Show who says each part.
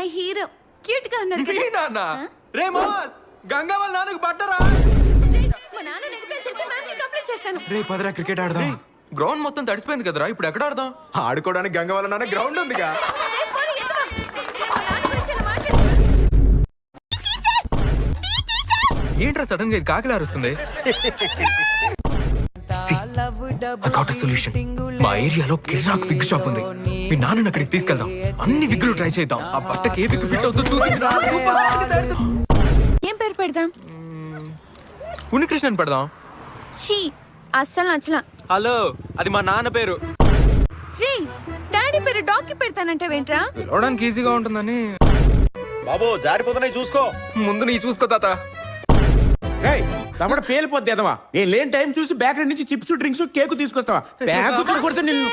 Speaker 1: My hero cute గా ఉన్నారు
Speaker 2: మీ నాన్న రే మాస్ గంగా వాళ్ళ నాన్నకు బట్టరా
Speaker 1: మా నాన్న నెగ్లెక్ట్ చేస్తే మ్యామ్ ని కంప్లైంట్ చేస్తాను.
Speaker 3: రే పదరా క్రికెట్ ఆడదాం.
Speaker 2: గ్రౌండ్ మొత్తం తడిసిపోయింది కదరా ఇప్పుడు ఎక్కడ ఆడదాం
Speaker 3: ఆడుకోవడానికి గంగ వాళ్ళ నాన్న గ్రౌండ్ ఉందిగా.
Speaker 1: రేయ్, పోనీ, ఎత్తవా. నేను మా నాన్న గురించి ఇలా మాట్లాడుతున్నాను.
Speaker 2: ఏంట్రా సడన్ గా ఇది కాకిలా అరుస్తుంది సొల్యూషన్ మా ఏరియాలో కిరాక్ విగ్ షాప్ ఉంది మీ నాన్నని అక్కడికి తీసుకెళ్దాం అన్ని విగ్గులు ట్రై చేద్దాం ఆ బట్టకి ఏ విగ్ ఫిట్ అవుతుందో చూసి
Speaker 1: ఏం పేరు పెడదాం?
Speaker 2: ఉనికృష్ణన్ పెడదాం
Speaker 1: షీ అస్సలు నచ్చలా.
Speaker 2: హలో అది మా నాన్న పేరు
Speaker 1: రే డాడీ పేరు డాక్కి పెడతానంటావేంట్రా?
Speaker 2: పిలవడానికి ఈజీగా ఉంటుందని
Speaker 4: బాబు జారిపోతున్నాయి చూసుకో.
Speaker 2: ముందు నీ చూసుకో తాత
Speaker 5: తమడ పేలిపోద్ది ఎదవా. నేను లేని టైం చూసి బేకరీ నుంచి చిప్స్ డ్రింక్స్ కేకు తీసుకొస్తావా? బ్యాగ్ కొడితే నిన్ను